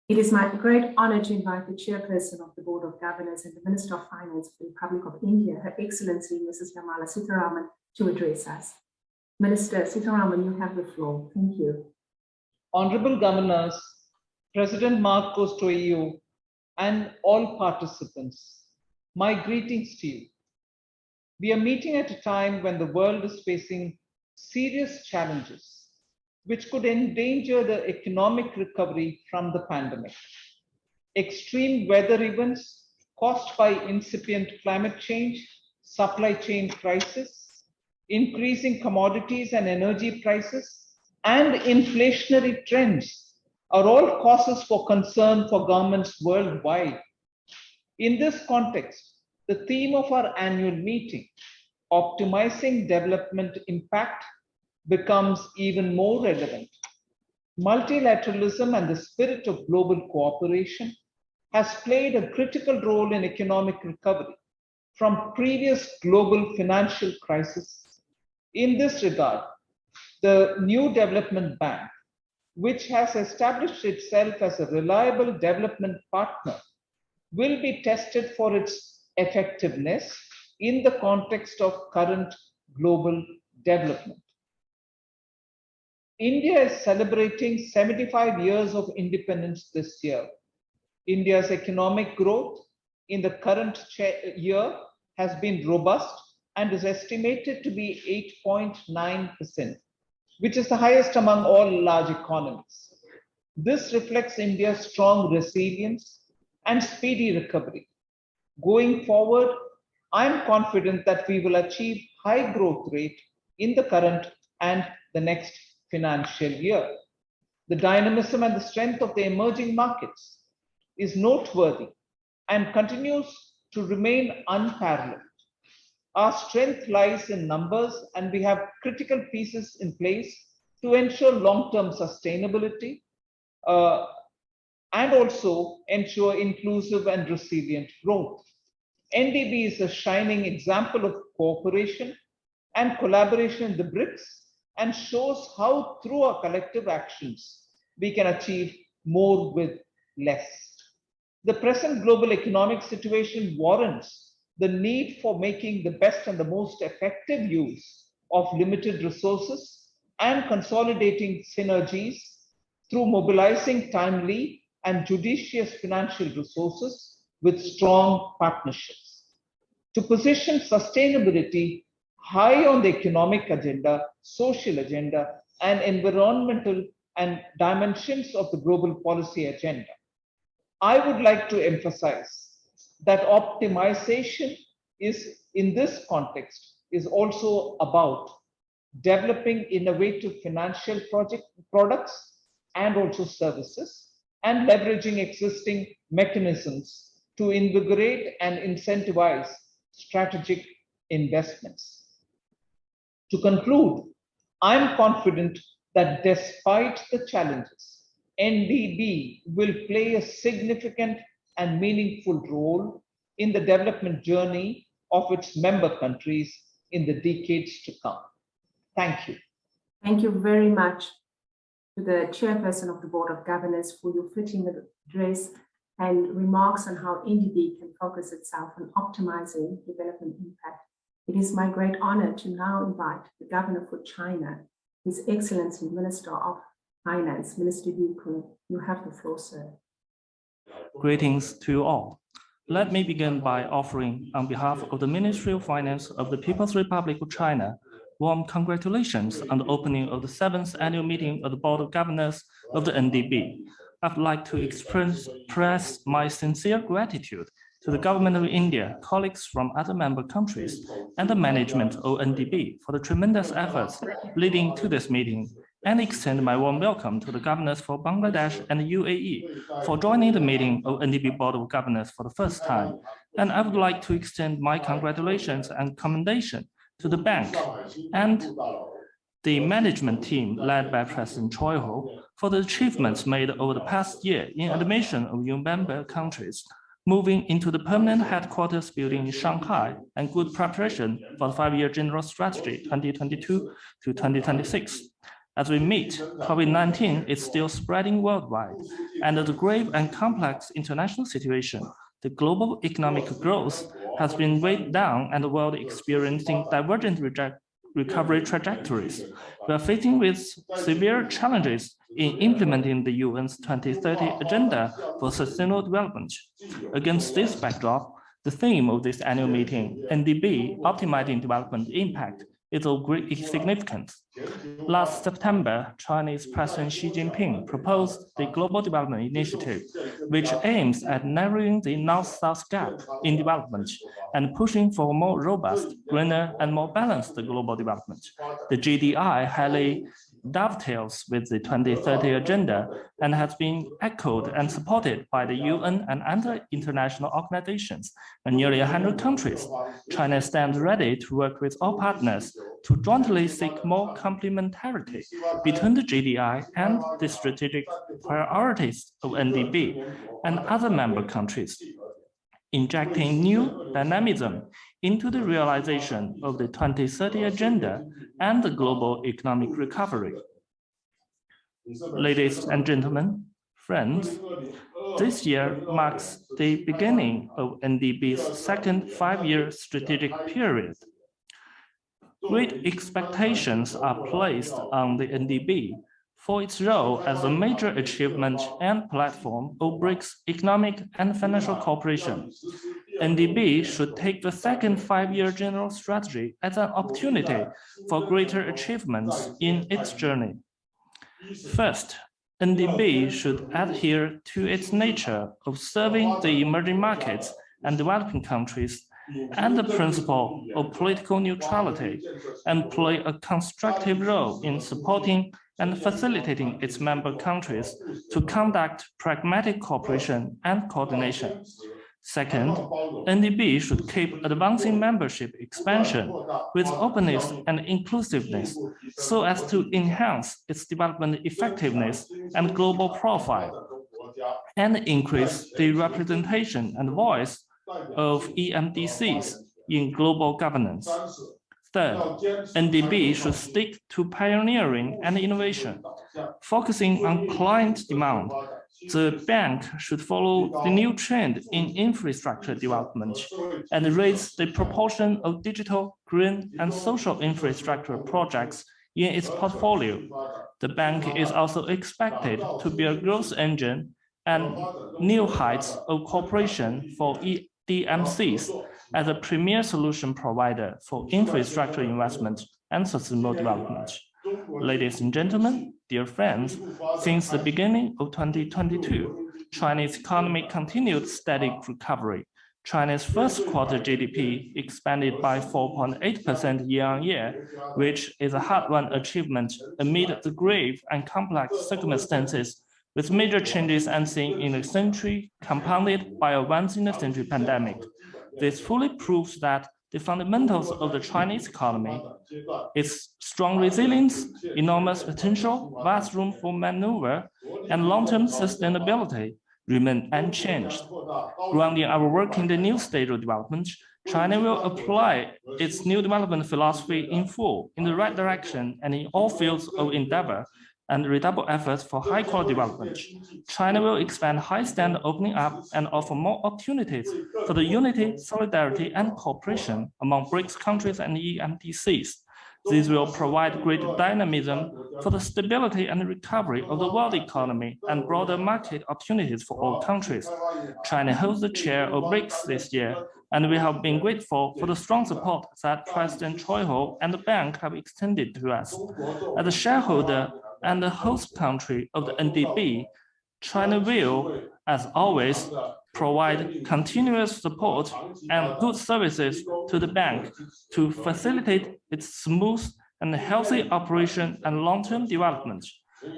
It is my great honor to invite the Chairperson of the Board of Governors and the Minister of Finance of the Republic of India, Her Excellency Mrs. Nirmala Sitharaman, to address us. Minister Sitharaman, you have the floor. Thank you. Honorable Governors, President Marcos Troio, and all participants, my greetings to you. We are meeting at a time when the world is facing serious challenges which could endanger the economic recovery from the pandemic. Extreme weather events caused by incipient climate change, supply chain crisis, increasing commodities and energy prices, and inflationary trends are all causes for concern for governments worldwide. In this context, the theme of our annual meeting, Optimizing Development Impact, becomes even more relevant. Multilateralism and the spirit of global cooperation has played a critical role in economic recovery from previous global financial crises. In this regard, the new development bank, which has established itself as a reliable development partner, will be tested for its effectiveness in the context of current global development. India is celebrating 75 years of independence this year. India's economic growth in the current year has been robust and is estimated to be 8.9%, which is the highest among all large economies. This reflects India's strong resilience and speedy recovery. Going forward, I am confident that we will achieve high growth rate in the current and the next financial year. The dynamism and the strength of the emerging markets is noteworthy and continues to remain unparalleled. Our strength lies in numbers, and we have critical pieces in place to ensure long-term sustainability and also ensure inclusive and resilient growth. NDB is a shining example of cooperation and collaboration in the BRICS and shows how through our collective actions, we can achieve more with less. The present global economic situation warrants the need for making the best and the most effective use of limited resources and consolidating synergies through mobilizing timely and judicious financial resources with strong partnerships. To position sustainability high on the economic agenda, social agenda, and environmental and dimensions of the global policy agenda, I would like to emphasize that optimization is, in this context, is also about developing innovative financial products and also services, and leveraging existing mechanisms to invigorate and incentivize strategic investments. To conclude, I am confident that despite the challenges, NDB will play a significant and meaningful role in the development journey of its member countries in the decades to come. Thank you. Thank you very much to the Chairperson of the Board of Governors for your fitting address and remarks on how NDB can focus itself on optimizing development impact. It is my great honor to now invite the Governor for China, His Excellency Minister of Finance, Minister Yu Kun. You have the floor, sir. Greetings to you all. Let me begin by offering, on behalf of the Ministry of Finance of the People's Republic of China, warm congratulations on the opening of the 7th annual meeting of the Board of Governors of the NDB. I'd like to express my sincere gratitude to the Government of India, colleagues from other member countries, and the management of NDB for the tremendous efforts leading to this meeting, and extend my warm welcome to the governors for Bangladesh and UAE for joining the meeting of NDB Board of Governors for the first time. And I would like to extend my congratulations and commendation to the bank and the management team led by President Choi Ho for the achievements made over the past year in admission of new member countries, moving into the permanent headquarters building in Shanghai, and good preparation for the 5-year general strategy 2022 to 2026. As we meet, COVID-19 is still spreading worldwide, and the grave and complex international situation, the global economic growth has been weighed down and the world experiencing divergent recovery trajectories. We are facing with severe challenges in implementing the UN's 2030 Agenda for Sustainable Development. Against this backdrop, the theme of this annual meeting, NDB, Optimizing Development Impact, is of great significance. Last September, Chinese President Xi Jinping proposed the Global Development Initiative, which aims at narrowing the North-South gap in development and pushing for more robust, greener, and more balanced global development. The GDI highly dovetails with the 2030 Agenda and has been echoed and supported by the UN and other international organizations and nearly 100 countries. China stands ready to work with all partners to jointly seek more complementarity between the GDI and the strategic priorities of NDB and other member countries, injecting new dynamism into the realization of the 2030 Agenda and the global economic recovery. Ladies and gentlemen, friends, this year marks the beginning of NDB's second five-year strategic period. Great expectations are placed on the NDB for its role as a major achievement and platform of BRICS economic and financial cooperation. NDB should take the second five-year general strategy as an opportunity for greater achievements in its journey. First, NDB should adhere to its nature of serving the emerging markets and developing countries and the principle of political neutrality and play a constructive role in supporting and facilitating its member countries to conduct pragmatic cooperation and coordination. Second, NDB should keep advancing membership expansion with openness and inclusiveness so as to enhance its development effectiveness and global profile, and increase the representation and voice of EMDCs in global governance. Third, NDB should stick to pioneering and innovation, focusing on client demand. The bank should follow the new trend in infrastructure development and raise the proportion of digital, green, and social infrastructure projects in its portfolio. The bank is also expected to be a growth engine and new heights of cooperation for DMCs as a premier solution provider for infrastructure investment and sustainable development. Ladies and gentlemen, dear friends, since the beginning of 2022, China's economy continued steady recovery. China's first quarter GDP expanded by 4.8% year-on-year, which is a hard-won achievement amid the grave and complex circumstances with major changes unseen in the century, compounded by a once-in-a-century pandemic. This fully proves that the fundamentals of the Chinese economy, its strong resilience, enormous potential, vast room for maneuver, and long-term sustainability remain unchanged. Grounding our work in the new stage of development, China will apply its new development philosophy in full, in the right direction, and in all fields of endeavor, and redouble efforts for high-quality development. China will expand high-standard opening up and offer more opportunities for the unity, solidarity, and cooperation among BRICS countries and EMDCs. This will provide great dynamism for the stability and recovery of the world economy and broader market opportunities for all countries. China holds the chair of BRICS this year, and we have been grateful for the strong support that President Choi Ho and the bank have extended to us. As a shareholder and the host country of the NDB, China will, as always, provide continuous support and good services to the bank to facilitate its smooth and healthy operation and long-term development.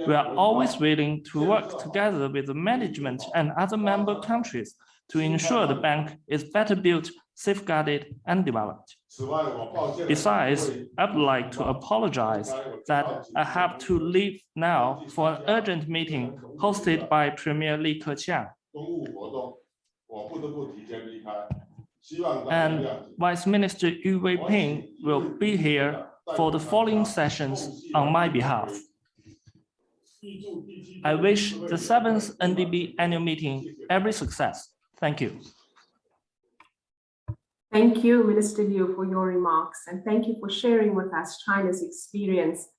We are always willing to work together with the management and other member countries to ensure the bank is better built, safeguarded, and developed. Besides, I would like to apologize that I have to leave now for an urgent meeting hosted by Premier Li Keqiang. And Vice Minister Yu Weiping will be here for the following sessions on my behalf. I wish the 7th NDB annual meeting every success. Thank you. Thank you, Minister Liu, for your remarks, and thank you for sharing with us China's experience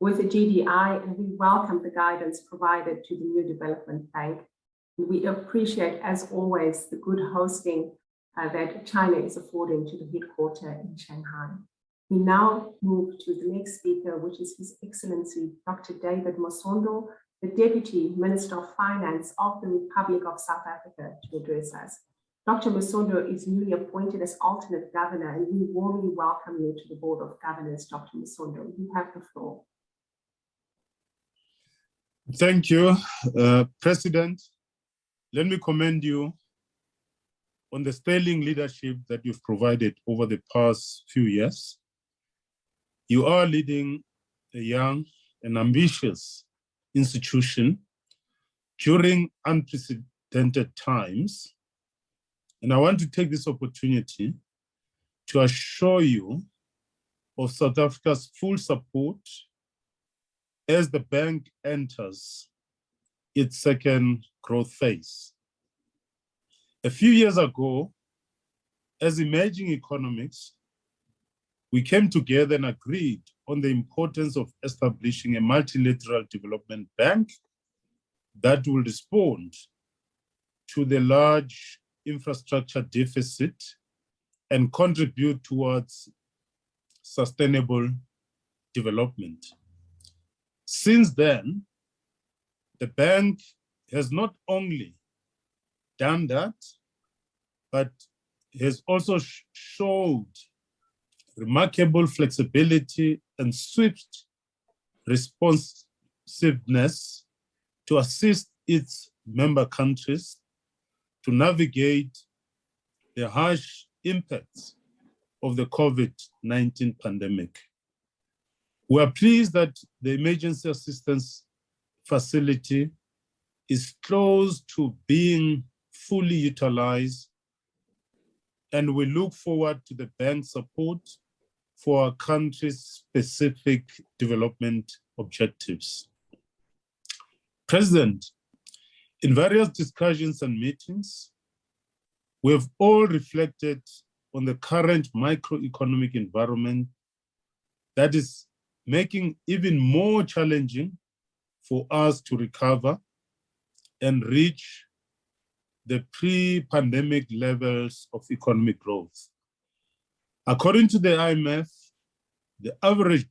with the GDI, and we welcome the guidance provided to the new development bank. We appreciate, as always, the good hosting that China is affording to the headquarters in Shanghai. We now move to the next speaker, which is His Excellency Dr. David Masondo, the Deputy Minister of Finance of the Republic of South Africa, to address us. Dr. Masondo is newly appointed as alternate governor, and we warmly welcome you to the Board of Governors, Dr. Masondo. You have the floor. Thank you, President. Let me commend you on the sterling leadership that you've provided over the past few years. You are leading a young and ambitious institution during unprecedented times. And I want to take this opportunity to assure you of South Africa's full support as the bank enters its second growth phase. A few years ago, as emerging economies, we came together and agreed on the importance of establishing a multilateral development bank that will respond to the large infrastructure deficit and contribute towards sustainable development. Since then, the bank has not only done that, but has also showed remarkable flexibility and swift responsiveness to assist its member countries to navigate the harsh impacts of the COVID-19 pandemic. We are pleased that the emergency assistance facility is close to being fully utilized, and we look forward to the bank's support for our country's specific development objectives. President, in various discussions and meetings, we have all reflected on the current microeconomic environment that is making even more challenging for us to recover and reach the pre-pandemic levels of economic growth. According to the IMF, the average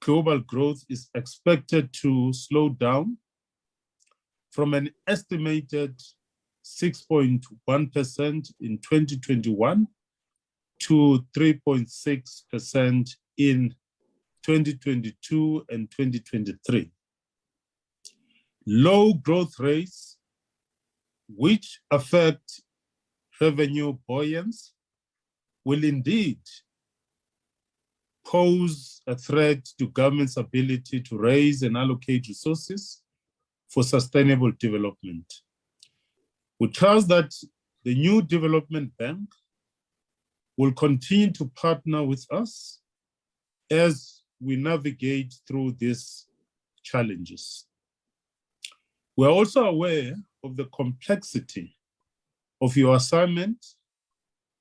global growth is expected to slow down from an estimated 6.1% in 2021 to 3.6% in 2022 and 2023. Low growth rates, which affect revenue buoyancy, will indeed pose a threat to government's ability to raise and allocate resources for sustainable development. We trust that the new development bank will continue to partner with us as we navigate through these challenges. We're also aware of the complexity of your assignment,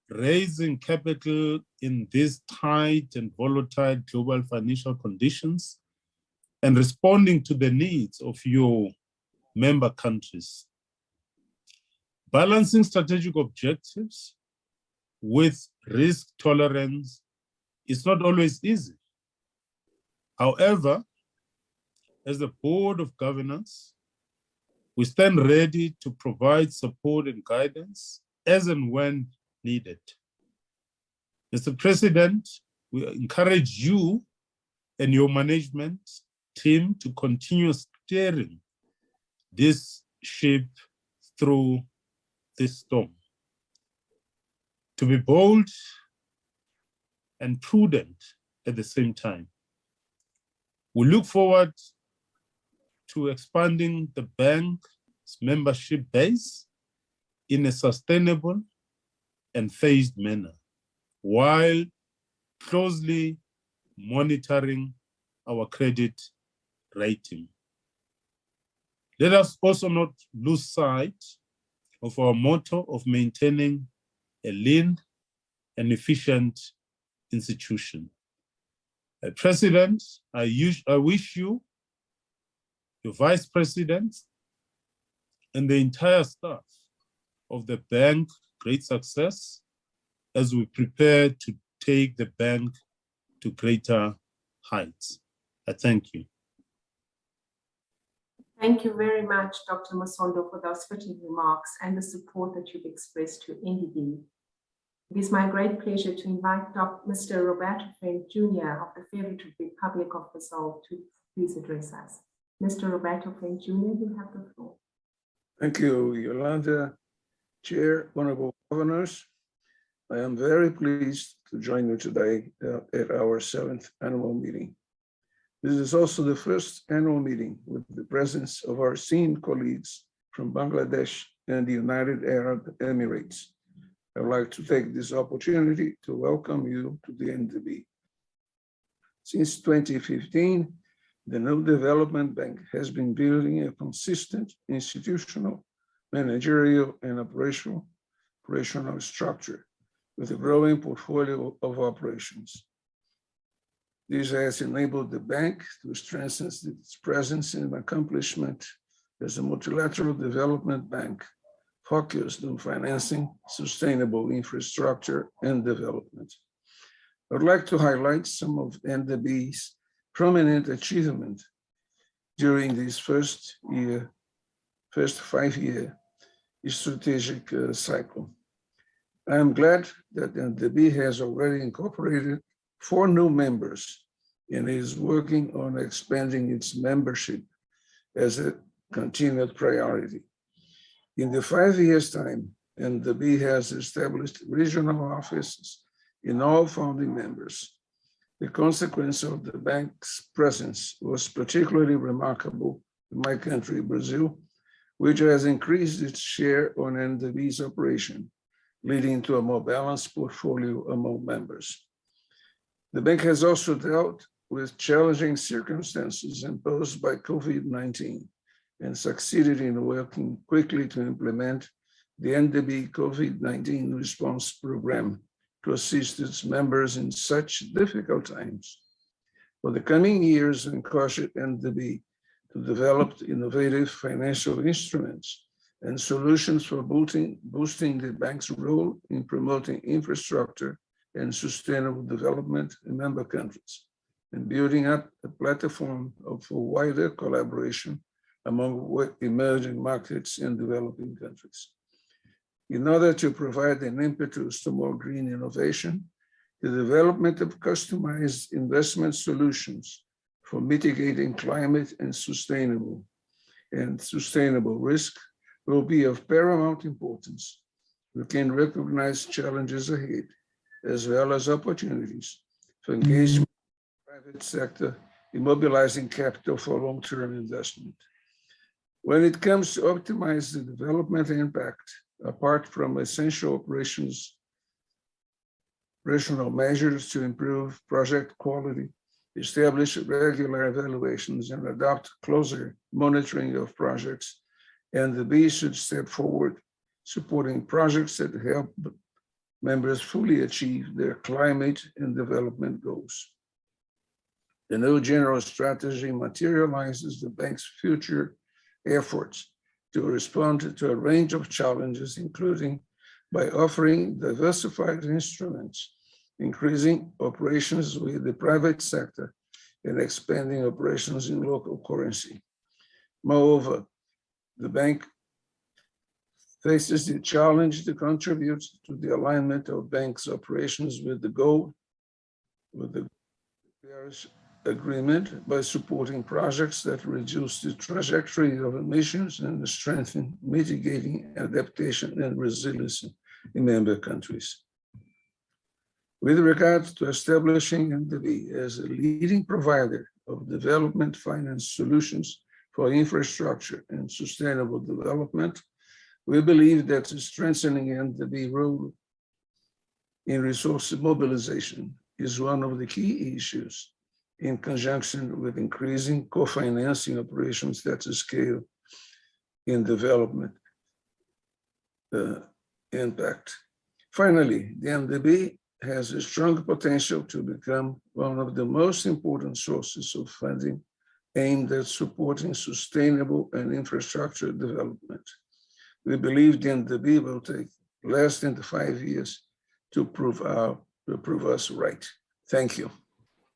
raising capital in these tight and volatile global financial conditions and responding to the needs of your member countries. Balancing strategic objectives with risk tolerance is not always easy. However, as the Board of Governors, we stand ready to provide support and guidance as and when needed. Mr. President, we encourage you and your management team to continue steering this ship through this storm. To be bold and prudent at the same time. We look forward to expanding the bank's membership base in a sustainable and phased manner, while closely monitoring our credit rating. Let us also not lose sight of our motto of maintaining a lean and efficient institution. President, I wish you, your Vice President, and the entire staff of the bank great success as we prepare to take the bank to greater heights. I thank you. Thank you very much, Dr. Masondo, for those fitting remarks and the support that you've expressed to NDB. It is my great pleasure to invite Mr. Roberto Friend Jr. of the Federative Republic of Brazil to please address us. Mr. Roberto Friend Jr., you have the floor. Thank you, Yolanda. Chair, honorable governors, I am very pleased to join you today at our 7th annual meeting. This is also the first annual meeting with the presence of our esteemed colleagues from Bangladesh and the United Arab Emirates. I would like to take this opportunity to welcome you to the NDB. Since 2015, the New Development Bank has been building a consistent institutional, managerial, and operational structure with a growing portfolio of operations. This has enabled the bank to strengthen its presence and accomplishment as a multilateral development bank focused on financing sustainable infrastructure and development. I would like to highlight some of NDB's prominent achievement during this first 5-year strategic cycle. I am glad that NDB has already incorporated 4 new members and is working on expanding its membership as a continued priority. In the 5 years' time, NDB has established regional offices in all founding members. The consequence of the bank's presence was particularly remarkable in my country, Brazil, which has increased its share on NDB's operation, leading to a more balanced portfolio among members. The bank has also dealt with challenging circumstances imposed by COVID-19 and succeeded in working quickly to implement the NDB COVID-19 response program to assist its members in such difficult times. For the coming years, we encourage NDB to develop innovative financial instruments and solutions for boosting the bank's role in promoting infrastructure and sustainable development in member countries, and building up a platform for wider collaboration among emerging markets and developing countries. In order to provide an impetus to more green innovation, the development of customized investment solutions for mitigating climate and sustainable risk will be of paramount importance. We can recognize challenges ahead, as well as opportunities for engagement in the private sector in mobilizing capital for long-term investment. When it comes to optimize the development impact, apart from essential operational measures to improve project quality, establish regular evaluations, and adopt closer monitoring of projects, NDB should step forward, supporting projects that help members fully achieve their climate and development goals. The new general strategy materializes the bank's future efforts to respond to a range of challenges, including by offering diversified instruments, increasing operations with the private sector, and expanding operations in local currency. Moreover, the bank faces the challenge to contribute to the alignment of bank's operations with the Paris Agreement by supporting projects that reduce the trajectory of emissions and strengthen mitigating adaptation and resilience in member countries. With regard to establishing NDB as a leading provider of development finance solutions for infrastructure and sustainable development, we believe that strengthening NDB role in resource mobilization is one of the key issues in conjunction with increasing co-financing operations at scale in development impact. Finally, the NDB has a strong potential to become one of the most important sources of funding aimed at supporting sustainable and infrastructure development. We believe the NDB will take less than 5 years to prove us right. Thank you.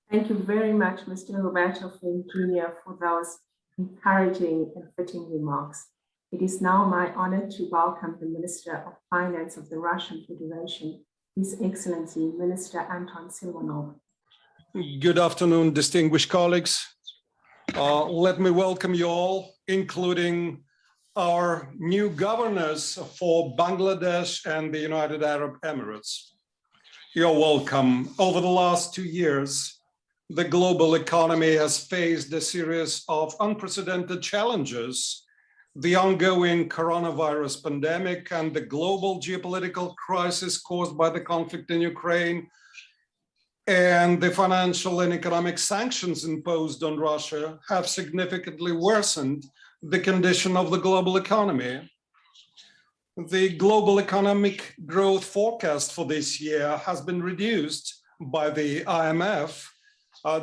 Thank you very much, Mr. Roberto Flynn Jr., for those encouraging and fitting remarks. It is now my honor to welcome the Minister of Finance of the Russian Federation, His Excellency Minister Anton Silvanov. Good afternoon, distinguished colleagues. Let me welcome you all, including our new governors for Bangladesh and the United Arab Emirates. You're welcome. Over the last 2 years, the global economy has faced a series of unprecedented challenges: the ongoing coronavirus pandemic and the global geopolitical crisis caused by the conflict in Ukraine, and the financial and economic sanctions imposed on Russia have significantly worsened the condition of the global economy. The global economic growth forecast for this year has been reduced by the IMF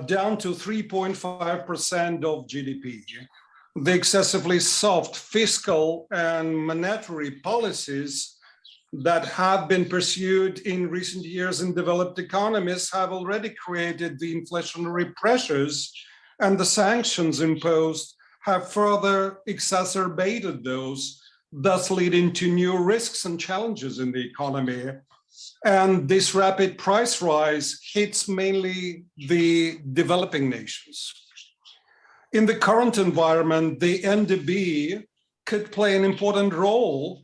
down to 3.5% of GDP. The excessively soft fiscal and monetary policies that have been pursued in recent years in developed economies have already created the inflationary pressures, and the sanctions imposed have further exacerbated those, thus leading to new risks and challenges in the economy. And this rapid price rise hits mainly the developing nations. In the current environment, the NDB could play an important role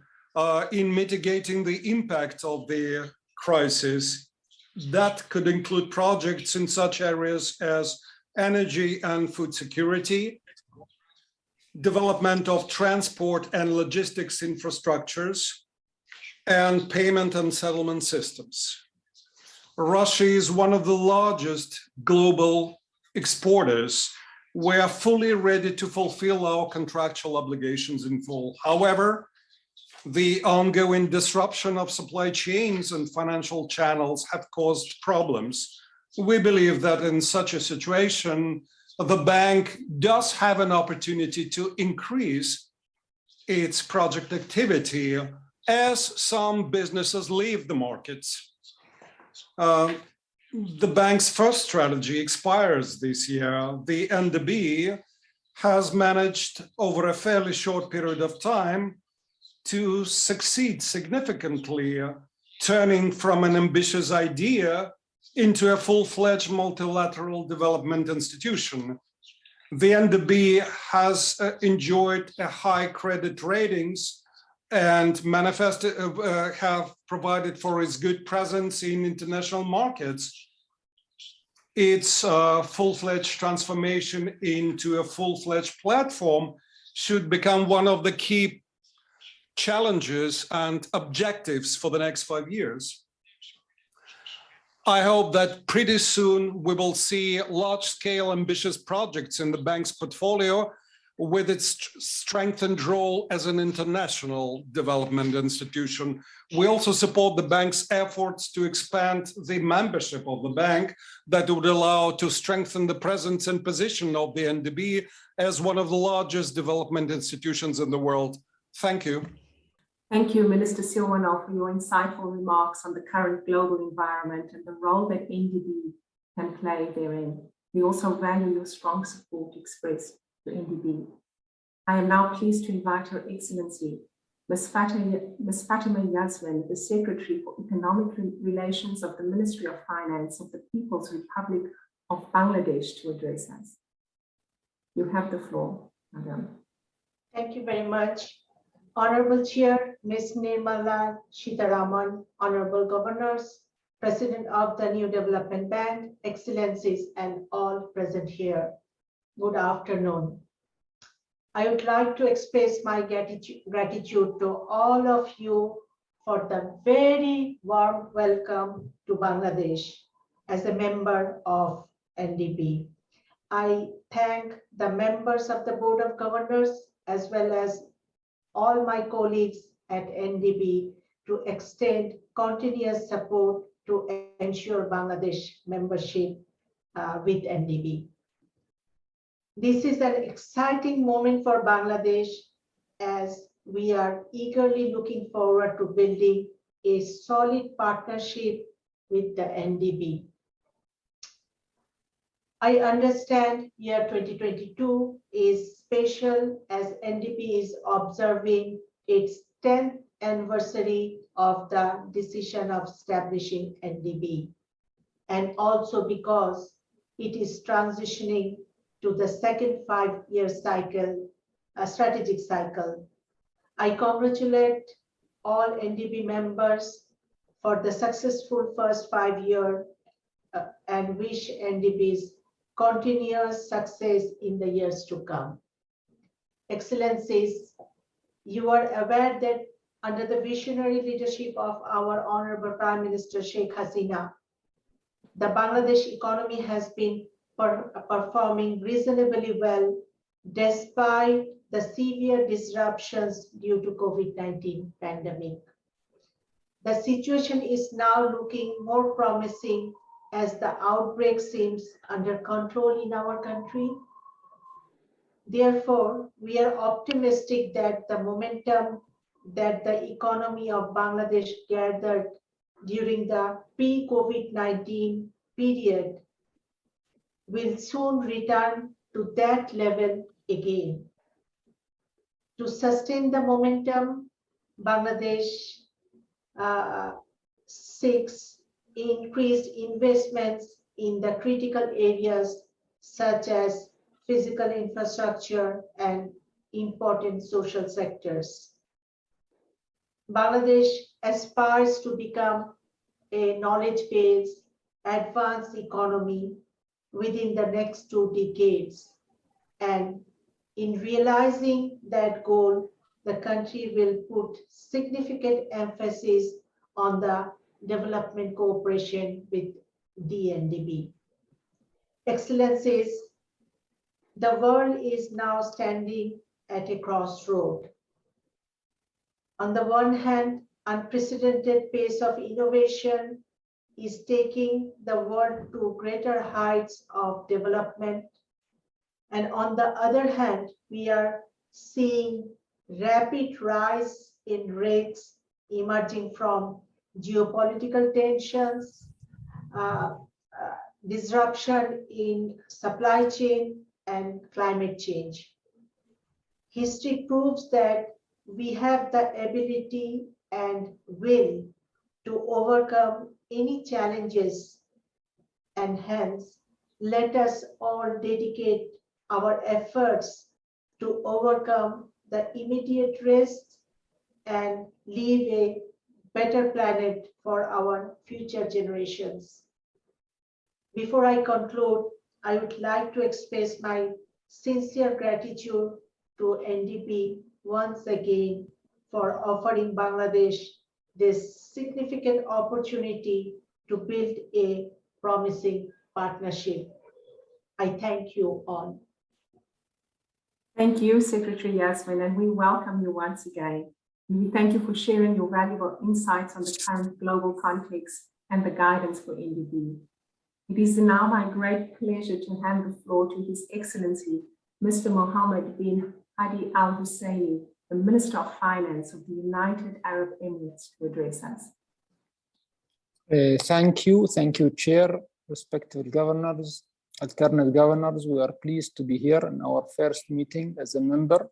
in mitigating the impact of the crisis. That could include projects in such areas as energy and food security, development of transport and logistics infrastructures, and payment and settlement systems. Russia is one of the largest global exporters. We are fully ready to fulfill our contractual obligations in full. However, the ongoing disruption of supply chains and financial channels have caused problems. We believe that in such a situation, the bank does have an opportunity to increase its project activity as some businesses leave the markets. The bank's first strategy expires this year. The NDB has managed over a fairly short period of time to succeed significantly, turning from an ambitious idea into a full-fledged multilateral development institution. The NDB has enjoyed a high credit ratings and have provided for its good presence in international markets. Its full-fledged transformation into a full-fledged platform should become one of the key challenges and objectives for the next 5 years. I hope that pretty soon we will see large-scale ambitious projects in the bank's portfolio with its strengthened role as an international development institution. We also support the bank's efforts to expand the membership of the bank that would allow to strengthen the presence and position of the NDB as one of the largest development institutions in the world. Thank you. Thank you, Minister Silvanov, for your insightful remarks on the current global environment and the role that NDB can play therein. We also value your strong support expressed to NDB. I am now pleased to invite Her Excellency, Ms. Fatima Yasmin, the Secretary for Economic Relations of the Ministry of Finance of the People's Republic of Bangladesh, to address us. You have the floor, Madam. Thank you very much. Honorable Chair, Ms. Nirmala Sitharaman, Honorable Governors, President of the New Development Bank, Excellencies, and all present here. Good afternoon. I would like to express my gratitude to all of you for the very warm welcome to Bangladesh as a member of NDB. I thank the members of the Board of Governors as well as all my colleagues at NDB to extend continuous support to ensure Bangladesh membership with NDB. This is an exciting moment for Bangladesh as we are eagerly looking forward to building a solid partnership with the NDB. I understand year 2022 is special as NDB is observing its 10th anniversary of the decision of establishing NDB, and also because it is transitioning to the second 5-year cycle, strategic cycle. I congratulate all NDB members for the successful first 5 years and wish NDB's continuous success in the years to come. Excellencies, you are aware that under the visionary leadership of our Honorable Prime Minister Sheikh Hasina, the Bangladesh economy has been performing reasonably well despite the severe disruptions due to COVID-19 pandemic. The situation is now looking more promising as the outbreak seems under control in our country. Therefore, we are optimistic that the momentum that the economy of Bangladesh gathered during the pre-COVID-19 period will soon return to that level again. To sustain the momentum, Bangladesh seeks increased investments in the critical areas such as physical infrastructure and important social sectors. Bangladesh aspires to become a knowledge-based, advanced economy within the next 2 decades. And in realizing that goal, the country will put significant emphasis on the development cooperation with DNDB. Excellencies, the world is now standing at a crossroad. On the one hand, unprecedented pace of innovation is taking the world to greater heights of development. And on the other hand, we are seeing rapid rise in risks emerging from geopolitical tensions, disruption in supply chain, and climate change. History proves that we have the ability and will to overcome any challenges, and hence let us all dedicate our efforts to overcome the immediate risks and leave a better planet for our future generations. Before I conclude, I would like to express my sincere gratitude to NDB once again for offering Bangladesh this significant opportunity to build a promising partnership. I thank you all. Thank you, Secretary Yasmin, and we welcome you once again. We thank you for sharing your valuable insights on the current global context and the guidance for NDB. It is now my great pleasure to hand the floor to His Excellency, Mr. Mohammed bin Hadi Al Husseini, the Minister of Finance of the United Arab Emirates, to address us. Thank you, Chair, respected governors, alternate governors. We are pleased to be here in our first meeting as a member,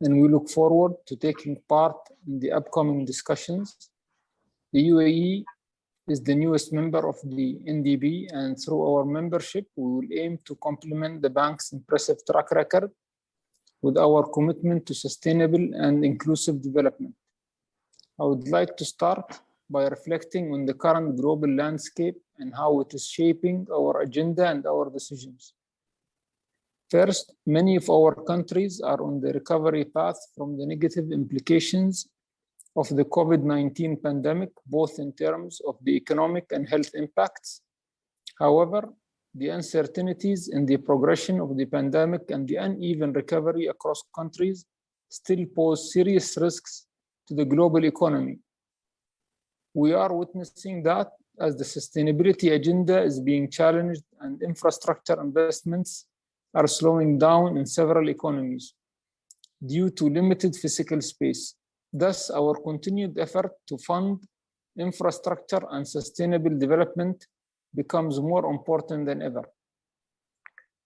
and we look forward to taking part in the upcoming discussions. The UAE is the newest member of the NDB, and through our membership, we will aim to complement the bank's impressive track record with our commitment to sustainable and inclusive development. I would like to start by reflecting on the current global landscape and how it is shaping our agenda and our decisions. First, many of our countries are on the recovery path from the negative implications of the COVID-19 pandemic, both in terms of the economic and health impacts. However, the uncertainties in the progression of the pandemic and the uneven recovery across countries still pose serious risks to the global economy. We are witnessing that as the sustainability agenda is being challenged and infrastructure investments are slowing down in several economies due to limited physical space. Thus, our continued effort to fund infrastructure and sustainable development becomes more important than ever.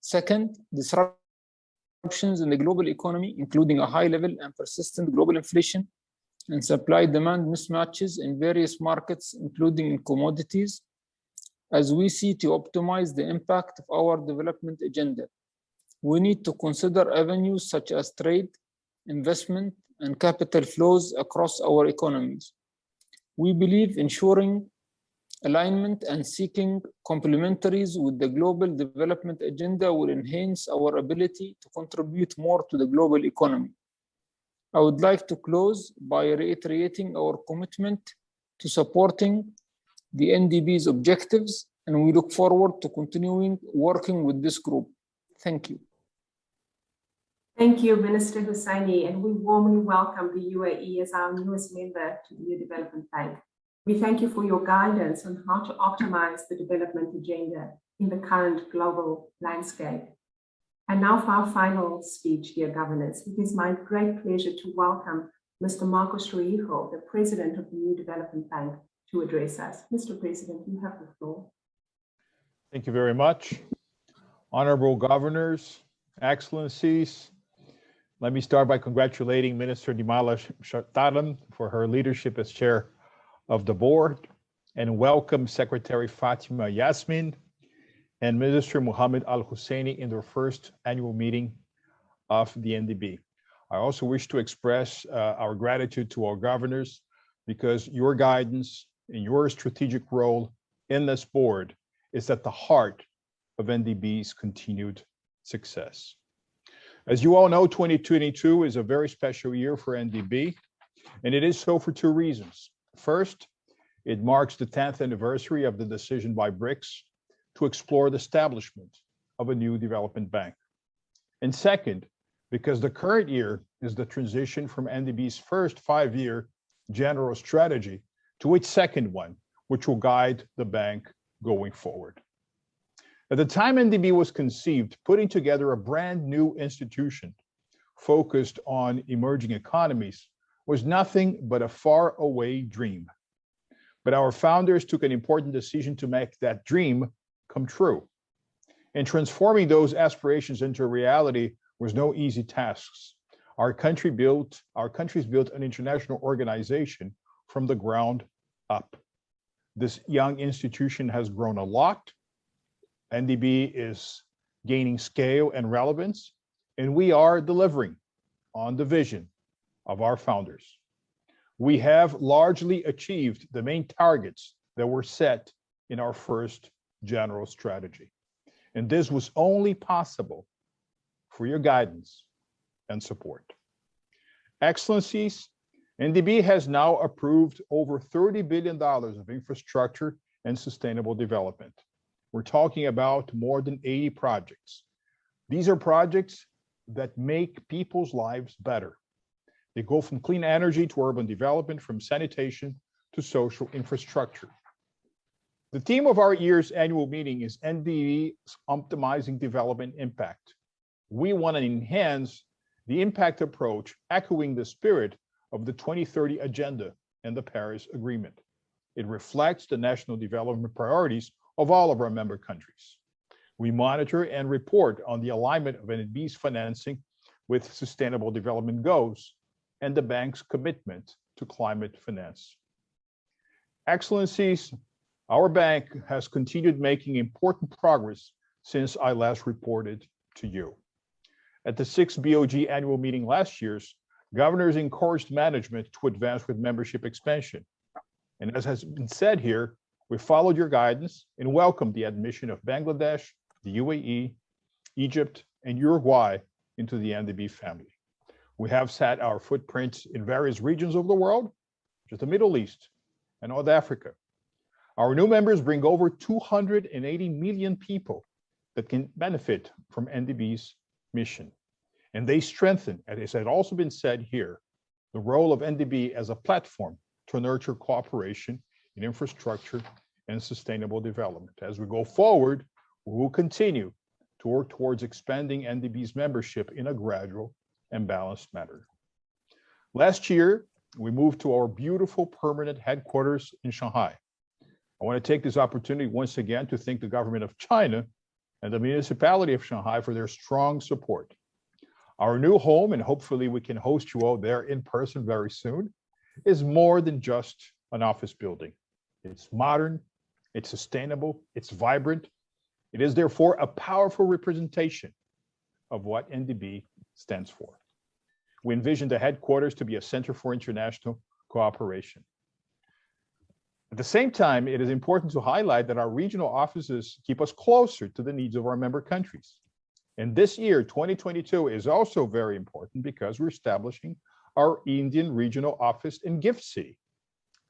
Second, disruptions in the global economy, including a high level and persistent global inflation and supply-demand mismatches in various markets, including in commodities, as we see to optimize the impact of our development agenda. We need to consider avenues such as trade, investment, and capital flows across our economies. We believe ensuring alignment and seeking complementaries with the global development agenda will enhance our ability to contribute more to the global economy. I would like to close by reiterating our commitment to supporting the NDB's objectives, and we look forward to continuing working with this group. Thank you. Thank you, Minister Hussaini, and we warmly welcome the UAE as our newest member to the New Development Bank. We thank you for your guidance on how to optimize the development agenda in the current global landscape. And now for our final speech, dear governors, it is my great pleasure to welcome Mr. Marcos Trujillo, the President of the New Development Bank, to address us. Mr. President, you have the floor. Thank you very much. Honorable governors, excellencies, let me start by congratulating Minister Dimala Shataram for her leadership as chair of the board, and welcome Secretary Fatima Yasmin and Minister Muhammad Al Hussaini in their first annual meeting of the NDB. I also wish to express our gratitude to our governors, because your guidance and your strategic role in this board is at the heart of NDB's continued success. As you all know, 2022 is a very special year for NDB, and it is so for two reasons. First, it marks the 10th anniversary of the decision by BRICS to explore the establishment of a new development bank. And second, because the current year is the transition from NDB's first 5-year general strategy to its second one, which will guide the bank going forward. At the time NDB was conceived, putting together a brand new institution focused on emerging economies was nothing but a faraway dream. But our founders took an important decision to make that dream come true. And transforming those aspirations into reality was no easy task. Our country's built an international organization from the ground up. This young institution has grown a lot. NDB is gaining scale and relevance, and we are delivering on the vision of our founders. We have largely achieved the main targets that were set in our first general strategy. And this was only possible for your guidance and support. Excellencies, NDB has now approved over $30 billion of infrastructure and sustainable development. We're talking about more than 80 projects. These are projects that make people's lives better. They go from clean energy to urban development, from sanitation to social infrastructure. The theme of our year's annual meeting is NDB's Optimizing Development Impact. We want to enhance the impact approach, echoing the spirit of the 2030 Agenda and the Paris Agreement. It reflects the national development priorities of all of our member countries. We monitor and report on the alignment of NDB's financing with sustainable development goals and the bank's commitment to climate finance. Excellencies, our bank has continued making important progress since I last reported to you. At the 6th BOG annual meeting last year, governors encouraged management to advance with membership expansion. And as has been said here, we followed your guidance and welcomed the admission of Bangladesh, the UAE, Egypt, and Uruguay into the NDB family. We have set our footprints in various regions of the world, such as the Middle East and North Africa. Our new members bring over 280 million people that can benefit from NDB's mission. And they strengthen, as had also been said here, the role of NDB as a platform to nurture cooperation in infrastructure and sustainable development. As we go forward, we will continue to work towards expanding NDB's membership in a gradual and balanced manner. Last year, we moved to our beautiful permanent headquarters in Shanghai. I want to take this opportunity once again to thank the government of China and the municipality of Shanghai for their strong support. Our new home, and hopefully we can host you all there in person very soon, is more than just an office building. It's modern, it's sustainable, it's vibrant. It is therefore a powerful representation of what NDB stands for. We envision the headquarters to be a center for international cooperation. At the same time, it is important to highlight that our regional offices keep us closer to the needs of our member countries. And this year, 2022, is also very important because we're establishing our Indian regional office in Gift City,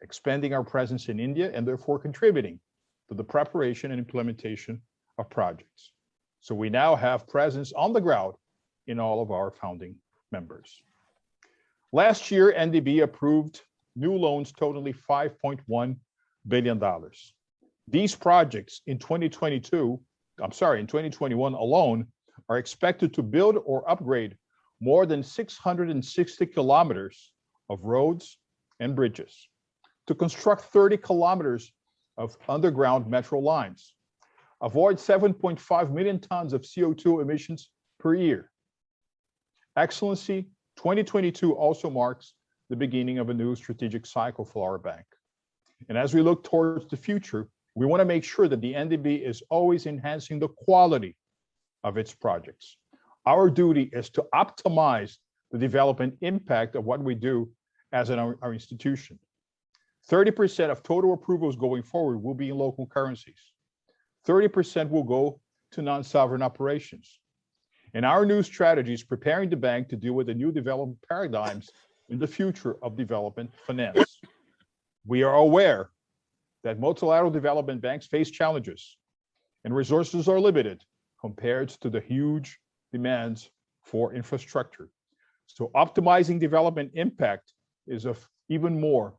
expanding our presence in India and therefore contributing to the preparation and implementation of projects. So we now have presence on the ground in all of our founding members. Last year, NDB approved new loans totaling $5.1 billion. These projects in 2021 alone are expected to build or upgrade more than 660 kilometers of roads and bridges, to construct 30 kilometers of underground metro lines, avoid 7.5 million tons of CO2 emissions per year. Excellency, 2022 also marks the beginning of a new strategic cycle for our bank. And as we look towards the future, we want to make sure that the NDB is always enhancing the quality of its projects. Our duty is to optimize the development impact of what we do as our institution. 30% of total approvals going forward will be in local currencies. 30% will go to non-sovereign operations. And our new strategy is preparing the bank to deal with the new development paradigms in the future of development finance. We are aware that multilateral development banks face challenges and resources are limited compared to the huge demands for infrastructure. So optimizing development impact is of even more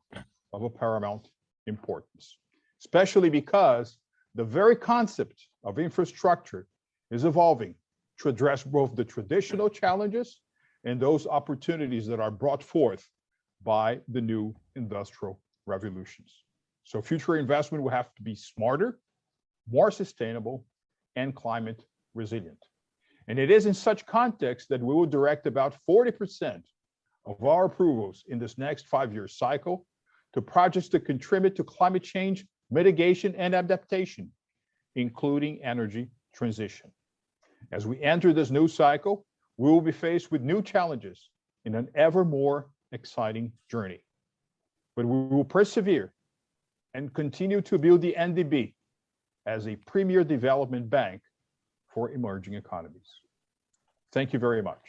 of a paramount importance, especially because the very concept of infrastructure is evolving to address both the traditional challenges and those opportunities that are brought forth by the new industrial revolutions. So future investment will have to be smarter, more sustainable, and climate resilient. And it is in such context that we will direct about 40% of our approvals in this next 5-year cycle to projects that contribute to climate change mitigation and adaptation, including energy transition. As we enter this new cycle, we will be faced with new challenges in an ever more exciting journey. But we will persevere and continue to build the NDB as a premier development bank for emerging economies. Thank you very much.